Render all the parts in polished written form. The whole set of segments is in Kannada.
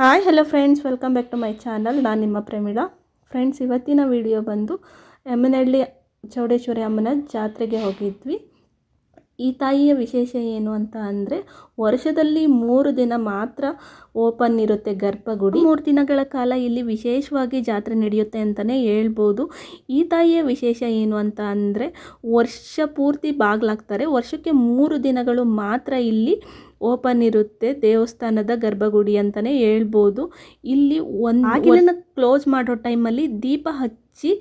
Hi hello friends, welcome back to my channel. ನಾನು ನಿಮ್ಮ ಪ್ರೇಮಿಳಾ. ಫ್ರೆಂಡ್ಸ್, ಇವತ್ತಿನ ವಿಡಿಯೋ ಬಂದು ಎಮ್ಮನಹಳ್ಳಿ ಚೌಡೇಶ್ವರಿ ಅಮ್ಮನ ಜಾತ್ರೆಗೆ ಹೋಗಿದ್ವಿ. ಈ ತಾಯಿಯ ವಿಶೇಷ ಏನು ಅಂತ ಅಂದರೆ, ವರ್ಷದಲ್ಲಿ 3 ದಿನ ಮಾತ್ರ ಓಪನ್ ಇರುತ್ತೆ ಗರ್ಭಗುಡಿ. 3 ದಿನಗಳ ಕಾಲ ಇಲ್ಲಿ ವಿಶೇಷವಾಗಿ ಜಾತ್ರೆ ನಡೆಯುತ್ತೆ ಅಂತಲೇ ಹೇಳ್ಬೋದು. ಈ ತಾಯಿಯ ವಿಶೇಷ ಏನು ಅಂತ ಅಂದರೆ, ವರ್ಷ ಪೂರ್ತಿ ಬಾಗಿಲಾಗ್ತಾರೆ. ವರ್ಷಕ್ಕೆ 3 ದಿನಗಳು ಮಾತ್ರ ಇಲ್ಲಿ ಓಪನ್ ಇರುತ್ತೆ ದೇವಸ್ಥಾನದ ಗರ್ಭಗುಡಿ ಅಂತಲೇ ಹೇಳ್ಬೋದು. ಇಲ್ಲಿ ಒಂದು ಬಾಗಿಲನ್ನು ಕ್ಲೋಸ್ ಮಾಡೋ ಟೈಮಲ್ಲಿ ದೀಪ ಹಚ್ಚಿ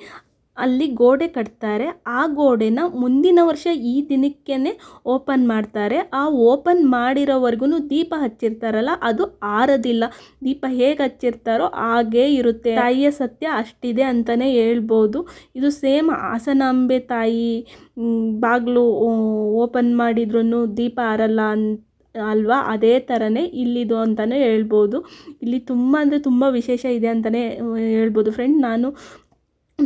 ಅಲ್ಲಿ ಗೋಡೆ ಕಟ್ತಾರೆ. ಆ ಗೋಡೆನ ಮುಂದಿನ ವರ್ಷ ಈ ದಿನಕ್ಕೇ ಓಪನ್ ಮಾಡ್ತಾರೆ. ಆ ಓಪನ್ ಮಾಡಿರೋವರೆಗೂ ದೀಪ ಹಚ್ಚಿರ್ತಾರಲ್ಲ, ಅದು ಆರೋದಿಲ್ಲ. ದೀಪ ಹೇಗೆ ಹಚ್ಚಿರ್ತಾರೋ ಹಾಗೇ ಇರುತ್ತೆ. ತಾಯಿಯ ಸತ್ಯ ಅಷ್ಟಿದೆ ಅಂತಲೇ ಹೇಳ್ಬೋದು. ಇದು ಸೇಮ್ ಹಾಸನಾಂಬೆ ತಾಯಿ ಬಾಗಿಲು ಓಪನ್ ಮಾಡಿದ್ರೂ ದೀಪ ಆರಲ್ಲ ಅಲ್ವಾ, ಅದೇ ಥರನೇ ಇಲ್ಲಿದು ಅಂತಲೇ ಹೇಳ್ಬೋದು. ಇಲ್ಲಿ ತುಂಬ ಅಂದರೆ ತುಂಬ ವಿಶೇಷ ಇದೆ ಅಂತಲೇ ಹೇಳ್ಬೋದು. ಫ್ರೆಂಡ್, ನಾನು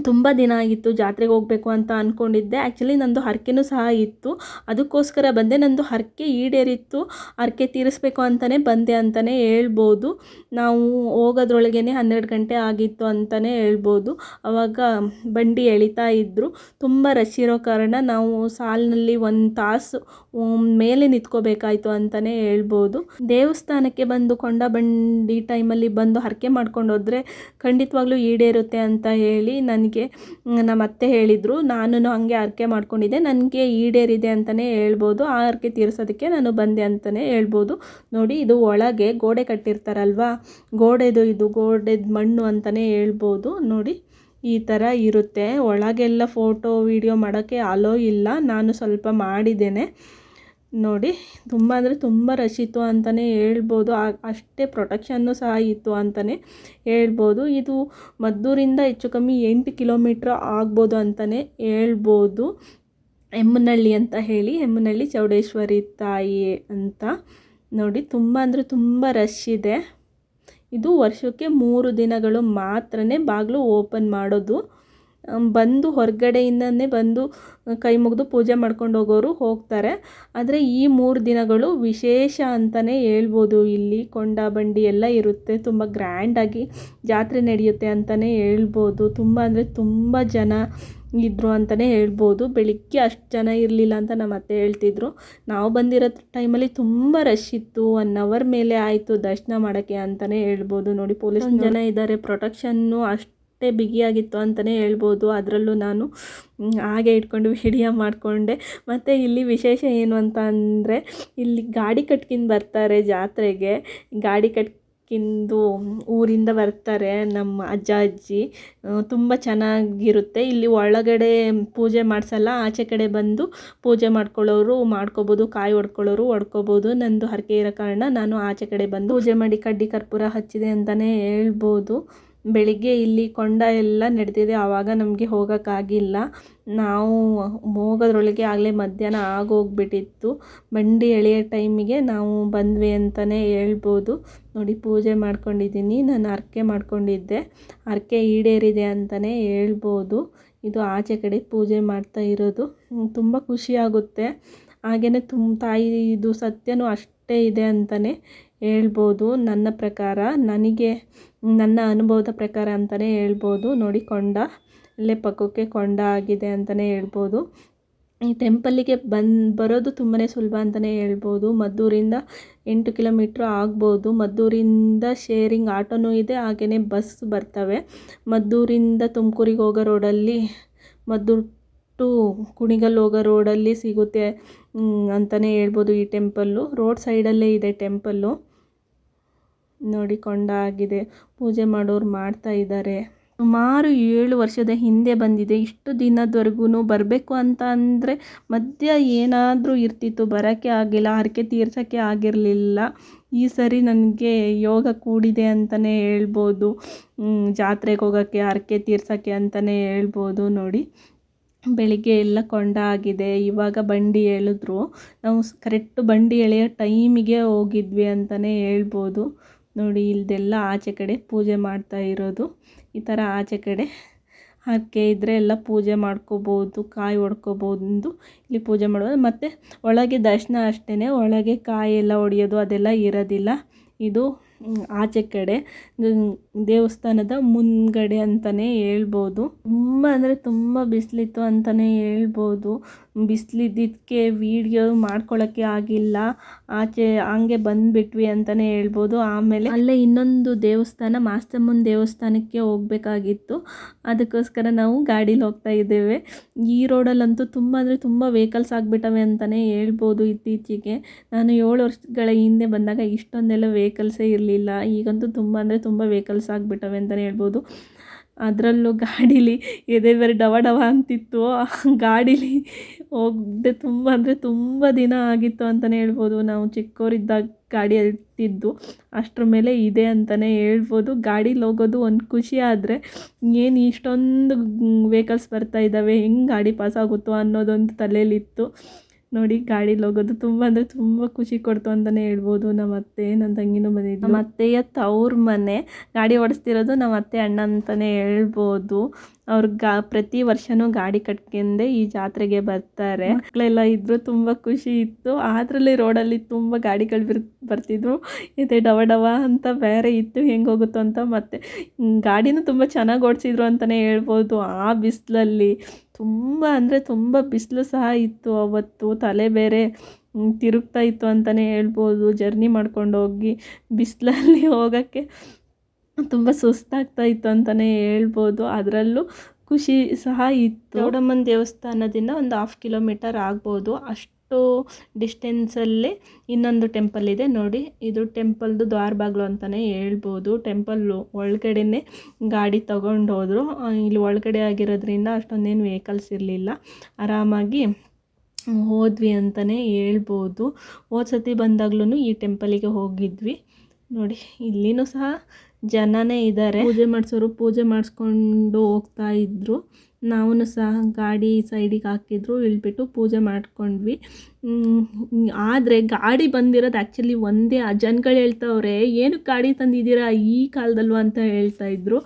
ತುಂಬ ದಿನ ಆಗಿತ್ತು ಜಾತ್ರೆಗೆ ಹೋಗಬೇಕು ಅಂತ ಅಂದ್ಕೊಂಡಿದ್ದೆ. ಆ್ಯಕ್ಚುಲಿ ನಂದು ಹರಕೆನೂ ಸಹ ಇತ್ತು, ಅದಕ್ಕೋಸ್ಕರ ಬಂದೆ. ನಂದು ಹರಕೆ ಈಡೇರಿತ್ತು, ಹರಕೆ ತೀರಿಸ್ಬೇಕು ಅಂತಲೇ ಬಂದೆ ಅಂತಲೇ ಹೇಳ್ಬೋದು. ನಾವು ಹೋಗೋದ್ರೊಳಗೇ 12 ಗಂಟೆ ಆಗಿತ್ತು ಅಂತಲೇ ಹೇಳ್ಬೋದು. ಆವಾಗ ಬಂಡಿ ಎಳಿತಾ ಇದ್ದರು. ತುಂಬ ರಶ್ ಇರೋ ಕಾರಣ ನಾವು ಸಾಲಿನಲ್ಲಿ 1 ತಾಸು ಮೇಲೆ ನಿಂತ್ಕೋಬೇಕಾಯ್ತು ಅಂತಲೇ ಹೇಳ್ಬೋದು. ದೇವಸ್ಥಾನಕ್ಕೆ ಬಂದು ಕೊಂಡ ಬಂಡಿ ಟೈಮಲ್ಲಿ ಬಂದು ಹರಕೆ ಮಾಡ್ಕೊಂಡು ಹೋದರೆ ಖಂಡಿತವಾಗ್ಲೂ ಈಡೇರುತ್ತೆ ಅಂತ ಹೇಳಿ ನನಗೆ ನಮ್ಮ ಅತ್ತೆ ಹೇಳಿದರು. ನಾನು ಹಾಗೆ ಹರಕೆ ಮಾಡ್ಕೊಂಡಿದ್ದೆ, ನನಗೆ ಈಡೇರಿದೆ ಅಂತಲೇ ಹೇಳ್ಬೋದು. ಆ ಹರಕೆ ತೀರಿಸೋದಕ್ಕೆ ನಾನು ಬಂದೆ ಅಂತಲೇ ಹೇಳ್ಬೋದು. ನೋಡಿ, ಇದು ಒಳಗೆ ಗೋಡೆ ಕಟ್ಟಿರ್ತಾರಲ್ವ, ಇದು ಗೋಡೆದ ಮಣ್ಣು ಅಂತಲೇ ಹೇಳ್ಬೋದು. ನೋಡಿ, ಈ ಥರ ಇರುತ್ತೆ. ಒಳಗೆಲ್ಲ ಫೋಟೋ ವಿಡಿಯೋ ಮಾಡೋಕ್ಕೆ ಅಲೋ ಇಲ್ಲ. ನಾನು ಸ್ವಲ್ಪ ಮಾಡಿದ್ದೇನೆ. ನೋಡಿ, ತುಂಬ ಅಂದರೆ ತುಂಬ ರಶ್ ಇತ್ತು ಅಂತಲೇ ಹೇಳ್ಬೋದು. ಅಷ್ಟೇ ಪ್ರೊಟೆಕ್ಷನ್ನು ಸಹ ಇತ್ತು ಅಂತಲೇ ಹೇಳ್ಬೋದು. ಇದು ಮದ್ದೂರಿಂದ ಹೆಚ್ಚು ಕಮ್ಮಿ 8 ಕಿಲೋಮೀಟ್ರ್ ಆಗ್ಬೋದು ಅಂತಲೇ ಹೇಳ್ಬೋದು. ಎಮ್ಮನಹಳ್ಳಿ ಅಂತ ಹೇಳಿ, ಎಮ್ಮನಹಳ್ಳಿ ಚೌಡೇಶ್ವರಿ ತಾಯಿ ಅಂತ. ನೋಡಿ, ತುಂಬ ಅಂದರೆ ತುಂಬ ರಶ್ ಇದೆ. ಇದು ವರ್ಷಕ್ಕೆ 3 ದಿನಗಳು ಮಾತ್ರ ಬಾಗಿಲು ಓಪನ್ ಮಾಡೋದು. ಬಂದು ಹೊರಗಡೆಯಿಂದನೇ ಬಂದು ಕೈ ಮುಗಿದು ಪೂಜೆ ಮಾಡ್ಕೊಂಡು ಹೋಗೋರು ಹೋಗ್ತಾರೆ. ಆದರೆ ಈ 3 ದಿನಗಳು ವಿಶೇಷ ಅಂತಲೇ ಹೇಳ್ಬೋದು. ಇಲ್ಲಿ ಕೊಂಡ ಬಂಡಿ ಎಲ್ಲ ಇರುತ್ತೆ, ತುಂಬ ಗ್ರ್ಯಾಂಡಾಗಿ ಜಾತ್ರೆ ನಡೆಯುತ್ತೆ ಅಂತಲೇ ಹೇಳ್ಬೋದು. ತುಂಬ ಅಂದರೆ ತುಂಬ ಜನ ಇದ್ದರು ಅಂತಲೇ ಹೇಳ್ಬೋದು. ಬೆಳಿಗ್ಗೆ ಅಷ್ಟು ಜನ ಇರಲಿಲ್ಲ ಅಂತ ನಮ್ಮ ಅತ್ತೆ ಹೇಳ್ತಿದ್ರು. ನಾವು ಬಂದಿರೋ ಟೈಮಲ್ಲಿ ತುಂಬ ರಶ್ ಇತ್ತು. 1 ಅವರ್ ಮೇಲೆ ಆಯಿತು ದರ್ಶನ ಮಾಡೋಕ್ಕೆ ಅಂತಲೇ ಹೇಳ್ಬೋದು. ನೋಡಿ, ಪೊಲೀಸ್ ಜನ ಇದ್ದಾರೆ, ಪ್ರೊಟೆಕ್ಷನ್ನು ಅಷ್ಟೇ ಬಿಗಿಯಾಗಿತ್ತು ಅಂತಲೇ ಹೇಳ್ಬೋದು. ಅದರಲ್ಲೂ ನಾನು ಹಾಗೆ ಇಟ್ಕೊಂಡು ವಿಡಿಯೋ ಮಾಡಿಕೊಂಡೆ. ಮತ್ತು ಇಲ್ಲಿ ವಿಶೇಷ ಏನು ಅಂತ ಅಂದರೆ, ಇಲ್ಲಿ ಗಾಡಿ ಕಟ್ಕೊಂಡು ಬರ್ತಾರೆ ಜಾತ್ರೆಗೆ. ಗಾಡಿ ಕಟ್ಕೊಂಡು ಊರಿಂದ ಬರ್ತಾರೆ ನಮ್ಮ ಅಜ್ಜ ಅಜ್ಜಿ. ತುಂಬ ಚೆನ್ನಾಗಿರುತ್ತೆ. ಇಲ್ಲಿ ಒಳಗಡೆ ಪೂಜೆ ಮಾಡಿಸಲ್ಲ, ಆಚೆ ಕಡೆ ಬಂದು ಪೂಜೆ ಮಾಡ್ಕೊಳ್ಳೋರು ಮಾಡ್ಕೋಬೋದು, ಕಾಯಿ ಹೊಡ್ಕೋಬೋದು. ನಂದು ಹರಕೆ ಇರೋ ಕಾರಣ ನಾನು ಆಚೆ ಕಡೆ ಬಂದು ಪೂಜೆ ಮಾಡಿ ಕಡ್ಡಿ ಕರ್ಪೂರ ಹಚ್ಚಿದೆ ಅಂತಲೇ ಹೇಳ್ಬೋದು. ಬೆಳಿಗ್ಗೆ ಇಲ್ಲಿ ಕೊಂಡ ಎಲ್ಲ ನಡೆದಿದೆ, ಆವಾಗ ನಮಗೆ ಹೋಗೋಕ್ಕಾಗಿಲ್ಲ. ನಾವು ಹೋಗೋದ್ರೊಳಗೆ ಆಗಲೇ ಮಧ್ಯಾಹ್ನ ಆಗೋಗ್ಬಿಟ್ಟಿತ್ತು. ಬಂಡಿ ಎಳೆಯೋ ಟೈಮಿಗೆ ನಾವು ಬಂದ್ವಿ ಅಂತಲೇ ಹೇಳ್ಬೋದು. ನೋಡಿ, ಪೂಜೆ ಮಾಡ್ಕೊಂಡಿದ್ದೀನಿ. ನಾನು ಹರಕೆ ಮಾಡ್ಕೊಂಡಿದ್ದೆ, ಹರಕೆ ಈಡೇರಿದೆ ಅಂತಲೇ ಹೇಳ್ಬೋದು. ಇದು ಆಚೆ ಕಡೆ ಪೂಜೆ ಮಾಡ್ತಾ ಇರೋದು. ತುಂಬ ಖುಷಿಯಾಗುತ್ತೆ. ಹಾಗೆಯೇ ತಾಯಿದು ಸತ್ಯನೂ ಅಷ್ಟೇ ಇದೆ ಅಂತಲೇ ಹೇಳ್ಬೋದು. ನನ್ನ ಪ್ರಕಾರ, ನನ್ನ ಅನುಭವದ ಪ್ರಕಾರ ಅಂತಲೇ ಹೇಳ್ಬೋದು. ನೋಡಿ, ಕೊಂಡ ಇಲ್ಲೇ ಪಕ್ಕಕ್ಕೆ ಕೊಂಡ ಆಗಿದೆ ಅಂತಲೇ ಹೇಳ್ಬೋದು. ಈ ಟೆಂಪಲ್ಲಿಗೆ ಬರೋದು ತುಂಬಾ ಸುಲಭ ಅಂತಲೇ ಹೇಳ್ಬೋದು. ಮದ್ದೂರಿಂದ 8 ಕಿಲೋಮೀಟ್ರ್ ಆಗ್ಬೋದು. ಮದ್ದೂರಿಂದ ಶೇರಿಂಗ್ ಆಟೋನೂ ಇದೆ, ಹಾಗೆಯೇ ಬಸ್ ಬರ್ತವೆ. ಮದ್ದೂರಿಂದ ತುಮಕೂರಿಗೆ ಹೋಗೋ ರೋಡಲ್ಲಿ, ಮದ್ದೂರು ಟು ಕುಣಿಗಲ್ ಹೋಗೋ ರೋಡಲ್ಲಿ ಸಿಗುತ್ತೆ ಅಂತಲೇ ಹೇಳ್ಬೋದು. ಈ ಟೆಂಪಲ್ಲು ರೋಡ್ ಸೈಡಲ್ಲೇ ಇದೆ ಟೆಂಪಲ್ಲು. ನೋಡಿ, ಕೊಂಡ ಆಗಿದೆ, ಪೂಜೆ ಮಾಡೋರು ಮಾಡ್ತಾ ಇದ್ದಾರೆ. ಸುಮಾರು 7 ವರ್ಷದ ಹಿಂದೆ ಬಂದಿದೆ. ಇಷ್ಟು ದಿನದವರೆಗೂ ಬರಬೇಕು ಅಂತ ಅಂದರೆ ಮಧ್ಯ ಏನಾದರೂ ಇರ್ತಿತ್ತು, ಬರೋಕ್ಕೆ ಆಗಿಲ್ಲ, ಹರಕೆ ತೀರ್ಸೋಕ್ಕೆ ಆಗಿರಲಿಲ್ಲ. ಈ ಸರಿ ನನಗೆ ಯೋಗ ಕೂಡಿದೆ ಅಂತಲೇ ಹೇಳ್ಬೋದು, ಜಾತ್ರೆಗೆ ಹೋಗೋಕ್ಕೆ, ಹರಕೆ ತೀರ್ಸೋಕ್ಕೆ ಅಂತಲೇ ಹೇಳ್ಬೋದು. ನೋಡಿ, ಬೆಳಿಗ್ಗೆ ಎಲ್ಲ ಕೊಂಡ ಆಗಿದೆ. ಇವಾಗ ಬಂಡಿ ಎಳೆದ್ರು. ನಾವು ಕರೆಕ್ಟು ಬಂಡಿ ಎಳೆಯೋ ಟೈಮಿಗೆ ಹೋಗಿದ್ವಿ ಅಂತಲೇ ಹೇಳ್ಬೋದು. ನೋಡಿ, ಇಲ್ದೆಲ್ಲ ಆಚೆ ಕಡೆ ಪೂಜೆ ಮಾಡ್ತಾ ಇರೋದು. ಈ ಥರ ಆಚೆ ಕಡೆ ಹರಕೆ ಇದ್ದರೆ ಎಲ್ಲ ಪೂಜೆ ಮಾಡ್ಕೋಬೋದು, ಕಾಯಿ ಹೊಡ್ಕೋಬೋದು. ಇಲ್ಲಿ ಪೂಜೆ ಮಾಡೋದು. ಮತ್ತು ಒಳಗೆ ದರ್ಶನ ಅಷ್ಟೇ, ಒಳಗೆ ಕಾಯಿ ಎಲ್ಲ ಹೊಡೆಯೋದು ಅದೆಲ್ಲ ಇರೋದಿಲ್ಲ. ಇದು ಆಚೆ ಕಡೆ ದೇವಸ್ಥಾನದ ಮುಂದ್ಗಡೆ ಅಂತಲೇ ಹೇಳ್ಬೋದು. ತುಂಬ ಅಂದರೆ ತುಂಬ ಬಿಸಿಲಿತ್ತು ಅಂತಲೇ ಹೇಳ್ಬೋದು. ಬಿಸಿಲಿದ್ದಕ್ಕೆ ವೀಡಿಯೋ ಮಾಡ್ಕೊಳ್ಳೋಕ್ಕೆ ಆಗಿಲ್ಲ, ಆಚೆ ಹಂಗೆ ಬಂದುಬಿಟ್ವಿ ಅಂತಲೇ ಹೇಳ್ಬೋದು. ಆಮೇಲೆ ಅಲ್ಲೇ ಇನ್ನೊಂದು ದೇವಸ್ಥಾನ, ಮಾಸ್ತಮ್ಮನ ದೇವಸ್ಥಾನಕ್ಕೆ ಹೋಗಬೇಕಾಗಿತ್ತು. ಅದಕ್ಕೋಸ್ಕರ ನಾವು ಗಾಡೀಲಿ ಹೋಗ್ತಾ ಇದ್ದೇವೆ. ಈ ರೋಡಲ್ಲಂತೂ ತುಂಬ ಅಂದರೆ ತುಂಬ ವೆಹಿಕಲ್ಸ್ ಆಗಿಬಿಟ್ಟವೆ ಅಂತಲೇ ಹೇಳ್ಬೋದು. ಇತ್ತೀಚೆಗೆ ನಾನು 7 ವರ್ಷಗಳ ಹಿಂದೆ ಬಂದಾಗ ಇಷ್ಟೊಂದೆಲ್ಲ ವೆಹಿಕಲ್ಸೇ ಇರಲಿಲ್ಲ. ಈಗಂತೂ ತುಂಬ ಅಂದರೆ ತುಂಬ ವೆಹಿಕಲ್ಸ್ ಆಗಿಬಿಟ್ಟವೆ ಅಂತಲೇ ಹೇಳ್ಬೋದು. ಅದರಲ್ಲೂ ಗಾಡೀಲಿ ಎದೆ ಬೇರೆ ಡವ ಡವ ಅಂತಿತ್ತು. ಗಾಡೀಲಿ ಹೋಗದೆ ತುಂಬ ಅಂದರೆ ತುಂಬ ದಿನ ಆಗಿತ್ತು ಅಂತಲೇ ಹೇಳ್ಬೋದು. ನಾವು ಚಿಕ್ಕವರಿದ್ದಾಗ ಗಾಡಿ ಹತ್ತಿದ್ದು, ಅಷ್ಟರ ಮೇಲೆ ಇದೆ ಅಂತಲೇ ಹೇಳ್ಬೋದು. ಗಾಡೀಲಿ ಹೋಗೋದು ಒಂದು ಖುಷಿ. ಆದರೆ ಏನು ಇಷ್ಟೊಂದು ವೆಹಿಕಲ್ಸ್ ಬರ್ತಾ ಇದ್ದಾವೆ, ಹೆಂಗೆ ಗಾಡಿ ಪಾಸ್ ಆಗುತ್ತೋ ಅನ್ನೋದೊಂದು ತಲೆಯಲ್ಲಿತ್ತು. ನೋಡಿ, ಗಾಡೀಲಿ ಹೋಗೋದು ತುಂಬ ಅಂದರೆ ತುಂಬ ಖುಷಿ ಕೊಡ್ತು ಅಂತಲೇ ಹೇಳ್ಬೋದು. ನಮ್ಮ ಅತ್ತೆ, ನನ್ನ ತಂಗಿನೂ ಬಂದಿದ್ದು. ನಮ್ಮ ಅತ್ತೆಯ ತವ್ರ ಮನೆ, ಗಾಡಿ ಓಡಿಸ್ತಿರೋದು ನಮ್ಮ ಅತ್ತೆ ಅಣ್ಣ ಅಂತಲೇ ಹೇಳ್ಬೋದು. ಅವ್ರು ಪ್ರತಿ ವರ್ಷವೂ ಗಾಡಿ ಕಟ್ಕೊಂಡೆ ಈ ಜಾತ್ರೆಗೆ ಬರ್ತಾರೆ. ಮಕ್ಕಳೆಲ್ಲ ಇದ್ದರು, ತುಂಬ ಖುಷಿ ಇತ್ತು. ಅದರಲ್ಲಿ ರೋಡಲ್ಲಿ ತುಂಬ ಗಾಡಿಗಳು ಬರ್ತಿದ್ರು. ಇದೆ ಡವ ಡವ ಅಂತ ಬೇರೆ ಇತ್ತು, ಹೆಂಗೆ ಹೋಗುತ್ತೋ ಅಂತ. ಮತ್ತು ಗಾಡಿನೂ ತುಂಬ ಚೆನ್ನಾಗಿ ಓಡಿಸಿದ್ರು ಅಂತಲೇ ಹೇಳ್ಬೋದು. ಆ ಬಿಸಿಲಲ್ಲಿ ತುಂಬ ಅಂದರೆ ತುಂಬ ಬಿಸಿಲು ಸಹ ಇತ್ತು ಅವತ್ತು. ತಲೆ ಬೇರೆ ತಿರುಗ್ತಾ ಇತ್ತು ಅಂತಲೇ ಹೇಳ್ಬೋದು. ಜರ್ನಿ ಮಾಡ್ಕೊಂಡು ಹೋಗಿ ಬಿಸಿಲಲ್ಲಿ ಹೋಗೋಕ್ಕೆ ತುಂಬ ಸುಸ್ತಾಗ್ತಾ ಇತ್ತು ಅಂತಲೇ ಹೇಳ್ಬೋದು. ಅದರಲ್ಲೂ ಖುಷಿ ಸಹ ಇತ್ತು. ಚೌಡಮ್ಮನ ದೇವಸ್ಥಾನದಿಂದ ಒಂದು 1/2 ಕಿಲೋಮೀಟರ್ ಆಗ್ಬೋದು. ಅಷ್ಟು ಡಿಸ್ಟೆನ್ಸಲ್ಲಿ ಇನ್ನೊಂದು ಟೆಂಪಲ್ ಇದೆ ನೋಡಿ. ಇದು ಟೆಂಪಲ್ದು ದ್ವಾರ ಬಾಗಿಲು ಅಂತಲೇ ಹೇಳ್ಬೋದು. ಟೆಂಪಲ್ಲು ಒಳಗಡೆನೇ ಗಾಡಿ ತೊಗೊಂಡು ಹೋದರು. ಇಲ್ಲಿ ಒಳಗಡೆ ಆಗಿರೋದ್ರಿಂದ ಅಷ್ಟೊಂದೇನು ವೆಹಿಕಲ್ಸ್ ಇರಲಿಲ್ಲ, ಆರಾಮಾಗಿ ಹೋದ್ವಿ ಅಂತಲೇ ಹೇಳ್ಬೋದು. ಹೋದ ಸತಿ ಬಂದಾಗ್ಲೂ ಈ ಟೆಂಪಲಿಗೆ ಹೋಗಿದ್ವಿ ನೋಡಿ. ಇಲ್ಲಿನೂ ಸಹ ಜನನೇ ಇದ್ದಾರೆ. ಪೂಜೆ ಮಾಡಿಸೋರು ಪೂಜೆ ಮಾಡಿಸ್ಕೊಂಡು ಹೋಗ್ತಾ ಇದ್ದರು. ನಾವು ಸಹ ಗಾಡಿ ಸೈಡಿಗೆ ಹಾಕಿದ್ರು, ಇಳ್ಬಿಟ್ಟು ಪೂಜೆ ಮಾಡ್ಕೊಂಡ್ವಿ. ಆದರೆ ಗಾಡಿ ಬಂದಿರೋದು ಆ್ಯಕ್ಚುಲಿ ಒಂದೇ. ಆ ಜನಗಳು ಹೇಳ್ತವ್ರೆ, ಏನಕ್ಕೆ ಗಾಡಿ ತಂದಿದ್ದೀರಾ ಈ ಕಾಲದಲ್ಲೂ ಅಂತ ಹೇಳ್ತಾಯಿದ್ರು.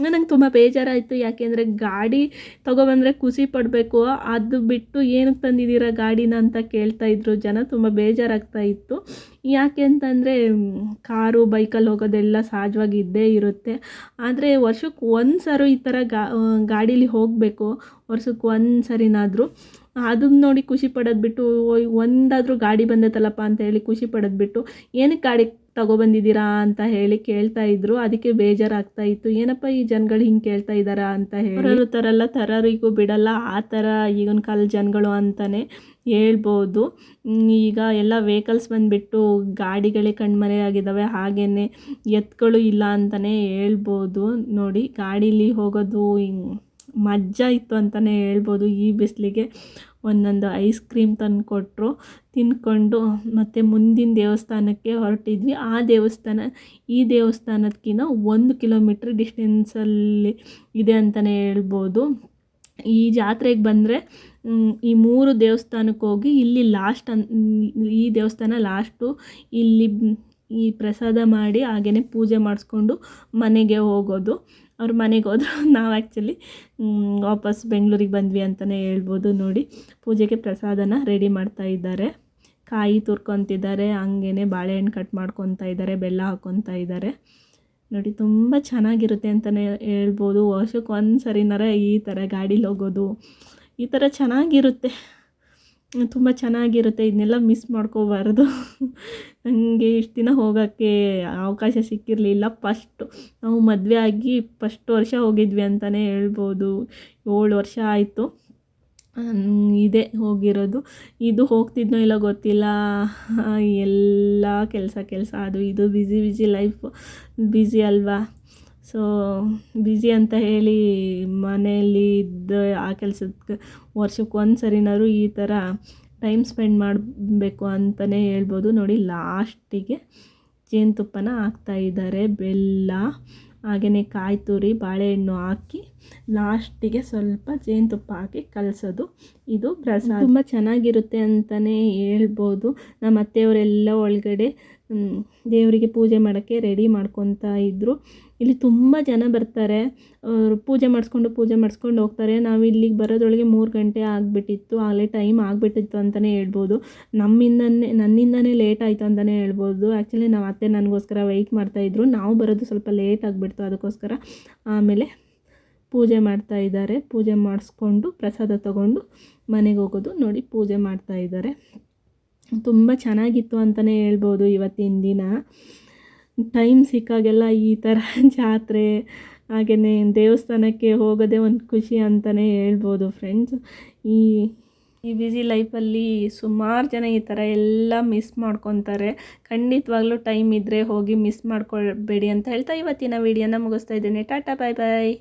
ನನಗೆ ತುಂಬ ಬೇಜಾರಾಯಿತು. ಯಾಕೆಂದರೆ ಗಾಡಿ ತೊಗೊಬಂದರೆ ಖುಷಿ ಪಡಬೇಕು, ಅದು ಬಿಟ್ಟು ಏನಕ್ಕೆ ತಂದಿದ್ದೀರಾ ಗಾಡಿನ ಅಂತ ಕೇಳ್ತಾಯಿದ್ರು ಜನ. ತುಂಬ ಬೇಜಾರಾಗ್ತಾ ಇತ್ತು. ಯಾಕೆ ಅಂತಂದರೆ ಕಾರು ಬೈಕಲ್ಲಿ ಹೋಗೋದೆಲ್ಲ ಸಹಜವಾಗಿ ಇದ್ದೇ ಇರುತ್ತೆ. ಆದರೆ ವರ್ಷಕ್ಕೆ ಒಂದು ಸರಿ ಈ ಥರ ಗಾಡೀಲಿ ಹೋಗಬೇಕು, ವರ್ಷಕ್ಕೆ ಒಂದು ಸರಿನಾದರೂ. ಅದನ್ನ ನೋಡಿ ಖುಷಿ ಪಡೋದು ಬಿಟ್ಟು, ಒಂದಾದರೂ ಗಾಡಿ ಬಂದೈತಲ್ಲಪ್ಪ ಅಂತ ಹೇಳಿ ಖುಷಿ ಪಡೋದು ಬಿಟ್ಟು, ಏನಕ್ಕೆ ಗಾಡಿ ತಗೊಬಂದಿದ್ದೀರಾ ಅಂತ ಹೇಳಿ ಕೇಳ್ತಾಯಿದ್ರು. ಅದಕ್ಕೆ ಬೇಜಾರಾಗ್ತಾ ಇತ್ತು. ಏನಪ್ಪ ಈ ಜನಗಳು ಹಿಂಗೆ ಕೇಳ್ತಾ ಇದ್ದಾರಾ ಅಂತ ಹೇಳಿ. ತರರಿಗೂ ಬಿಡಲ್ಲ, ಆ ಥರ ಈಗಿನ ಕಾಲ ಜನಗಳು ಅಂತಲೇ ಹೇಳ್ಬೋದು. ಈಗ ಎಲ್ಲ ವೆಹಿಕಲ್ಸ್ ಬಂದುಬಿಟ್ಟು ಗಾಡಿಗಳೇ ಕಣ್ಮರೆಯಾಗಿದ್ದಾವೆ. ಹಾಗೆಯೇ ಎತ್ತುಗಳು ಇಲ್ಲ ಅಂತಲೇ ಹೇಳ್ಬೋದು. ನೋಡಿ, ಗಾಡೀಲಿ ಹೋಗೋದು ಮಜಾ ಇತ್ತು ಅಂತಲೇ ಹೇಳ್ಬೋದು. ಈ ಬಿಸಿಲಿಗೆ ಒಂದೊಂದು ಐಸ್ ಕ್ರೀಮ್ ತಂದು ಕೊಟ್ಟರು, ತಿಂದ್ಕೊಂಡು ಮತ್ತು ಮುಂದಿನ ದೇವಸ್ಥಾನಕ್ಕೆ ಹೊರಟಿದ್ವಿ. ಆ ದೇವಸ್ಥಾನ ಈ ದೇವಸ್ಥಾನಕ್ಕಿಂತ 1 ಕಿಲೋಮೀಟ್ರ್ ಡಿಸ್ಟೆನ್ಸಲ್ಲಿ ಇದೆ ಅಂತಲೇ ಹೇಳ್ಬೋದು. ಈ ಜಾತ್ರೆಗೆ ಬಂದರೆ ಈ 3 ದೇವಸ್ಥಾನಕ್ಕೆ ಹೋಗಿ ಇಲ್ಲಿ ಈ ದೇವಸ್ಥಾನ ಲಾಸ್ಟು. ಇಲ್ಲಿ ಈ ಪ್ರಸಾದ ಮಾಡಿ ಹಾಗೆಯೇ ಪೂಜೆ ಮಾಡಿಸ್ಕೊಂಡು ಮನೆಗೆ ಹೋಗೋದು. ಅವ್ರ ಮನೆಗೆ ಹೋದ್ರು. ನಾವು ಆ್ಯಕ್ಚುಲಿ ವಾಪಸ್ ಬೆಂಗಳೂರಿಗೆ ಬಂದ್ವಿ ಅಂತಲೇ ಹೇಳ್ಬೋದು. ನೋಡಿ, ಪೂಜೆಗೆ ಪ್ರಸಾದನ ರೆಡಿ ಮಾಡ್ತಾ ಇದ್ದಾರೆ. ಕಾಯಿ ತುರ್ಕೊತಿದ್ದಾರೆ, ಹಂಗೇ ಬಾಳೆಹಣ್ಣು ಕಟ್ ಮಾಡ್ಕೊತಾ ಇದ್ದಾರೆ, ಬೆಲ್ಲ ಹಾಕ್ಕೊತಾ ಇದ್ದಾರೆ. ನೋಡಿ, ತುಂಬ ಚೆನ್ನಾಗಿರುತ್ತೆ ಅಂತಲೇ ಹೇಳ್ಬೋದು. ವರ್ಷಕ್ಕೆ ಒಂದು ಸರಿನಾರ ಈ ಥರ ಗಾಡೀಲಿ ಹೋಗೋದು ಈ ಥರ ಚೆನ್ನಾಗಿರುತ್ತೆ, ತುಂಬ ಚೆನ್ನಾಗಿರುತ್ತೆ. ಇದನ್ನೆಲ್ಲ ಮಿಸ್ ಮಾಡ್ಕೋಬಾರ್ದು. ನನಗೆ ಇಷ್ಟು ದಿನ ಹೋಗೋಕ್ಕೆ ಅವಕಾಶ ಸಿಕ್ಕಿರಲಿಲ್ಲ. ನಾವು ಮದುವೆ ಆಗಿ ಫಸ್ಟ್ ವರ್ಷ ಹೋಗಿದ್ವಿ ಅಂತಲೇ ಹೇಳ್ಬೋದು. 7 ವರ್ಷ ಆಯಿತು ಇದೆ ಹೋಗಿರೋದು. ಇದು ಹೋಗ್ತಿದ್ನೋ ಇಲ್ಲ ಗೊತ್ತಿಲ್ಲ, ಎಲ್ಲ ಕೆಲಸ ಅದು ಇದು ಬ್ಯುಸಿ ಲೈಫ್, ಬ್ಯುಸಿ ಅಲ್ವಾ. ಸೊ ಬ್ಯುಸಿ ಅಂತ ಹೇಳಿ ಮನೆಯಲ್ಲಿ ಇದ್ದು ಆ ಕೆಲಸಕ್ಕೆ ವರ್ಷಕ್ಕೆ ಒಂದು ಸರಿನಾದ್ರು ಈ ಥರ ಟೈಮ್ ಸ್ಪೆಂಡ್ ಮಾಡಬೇಕು ಅಂತಲೇ ಹೇಳ್ಬೋದು. ನೋಡಿ, ಲಾಸ್ಟಿಗೆ ಜೇನುತುಪ್ಪನ ಹಾಕ್ತಾಯಿದ್ದಾರೆ, ಬೆಲ್ಲ ಹಾಗೆಯೇ ಕಾಯಿ ತುರಿ ಬಾಳೆಹಣ್ಣು ಹಾಕಿ ಲಾಸ್ಟಿಗೆ ಸ್ವಲ್ಪ ಜೇನುತುಪ್ಪ ಹಾಕಿ ಕಲಸೋದು. ಇದು ಪ್ರಸಾದ ತುಂಬ ಚೆನ್ನಾಗಿರುತ್ತೆ ಅಂತಲೇ ಹೇಳ್ಬೋದು. ನಮ್ಮ ಅತ್ತೆಯವರೆಲ್ಲ ಒಳಗಡೆ ದೇವರಿಗೆ ಪೂಜೆ ಮಾಡೋಕ್ಕೆ ರೆಡಿ ಮಾಡ್ಕೊತಾ ಇದ್ದರು. ಇಲ್ಲಿ ತುಂಬ ಜನ ಬರ್ತಾರೆ, ಪೂಜೆ ಮಾಡಿಸ್ಕೊಂಡು ಹೋಗ್ತಾರೆ. ನಾವು ಇಲ್ಲಿಗೆ ಬರೋದ್ರೊಳಗೆ 3 ಗಂಟೆ ಆಗಿಬಿಟ್ಟಿತ್ತು, ಆಗಲೇ ಟೈಮ್ ಆಗಿಬಿಟ್ಟಿತ್ತು ಅಂತಲೇ ಹೇಳ್ಬೋದು. ನನ್ನಿಂದನೇ ಲೇಟ್ ಆಯಿತು ಅಂತಲೇ ಹೇಳ್ಬೋದು. ಆ್ಯಕ್ಚುಲಿ ನಾವು ಅತ್ತೆ ನನಗೋಸ್ಕರ ವೆಯ್ಟ್ ಮಾಡ್ತಾಯಿದ್ರು, ನಾವು ಬರೋದು ಸ್ವಲ್ಪ ಲೇಟ್ ಆಗಿಬಿಡ್ತು, ಅದಕ್ಕೋಸ್ಕರ. ಆಮೇಲೆ ಪೂಜೆ ಮಾಡ್ತಾ ಇದ್ದಾರೆ. ಪೂಜೆ ಮಾಡಿಸ್ಕೊಂಡು ಪ್ರಸಾದ ತಗೊಂಡು ಮನೆಗೆ ಹೋಗೋದು. ನೋಡಿ ಪೂಜೆ ಮಾಡ್ತಾ ಇದ್ದಾರೆ. ತುಂಬ ಚೆನ್ನಾಗಿತ್ತು ಅಂತಲೇ ಹೇಳ್ಬೋದು ಇವತ್ತಿನ ದಿನ. ಟೈಮ್ ಸಿಕ್ಕಾಗೆಲ್ಲ ಈ ಥರ ಜಾತ್ರೆ ಹಾಗೆಯೇ ದೇವಸ್ಥಾನಕ್ಕೆ ಹೋಗೋದೇ ಒಂದು ಖುಷಿ ಅಂತಲೇ ಹೇಳ್ಬೋದು ಫ್ರೆಂಡ್ಸ್. ಈ ಬ್ಯುಸಿ ಲೈಫಲ್ಲಿ ಸುಮಾರು ಜನ ಈ ಥರ ಎಲ್ಲ ಮಿಸ್ ಮಾಡ್ಕೊತಾರೆ. ಖಂಡಿತವಾಗ್ಲೂ ಟೈಮ್ ಇದ್ದರೆ ಹೋಗಿ ಮಿಸ್ ಮಾಡ್ಕೊಳ್ಬೇಡಿ ಅಂತ ಹೇಳ್ತಾ ಇವತ್ತಿನ ವಿಡಿಯೋನ ಮುಗಿಸ್ತಾ ಇದ್ದೀನಿ. ಟಾಟಾ, ಬಾಯ್ ಬಾಯ್.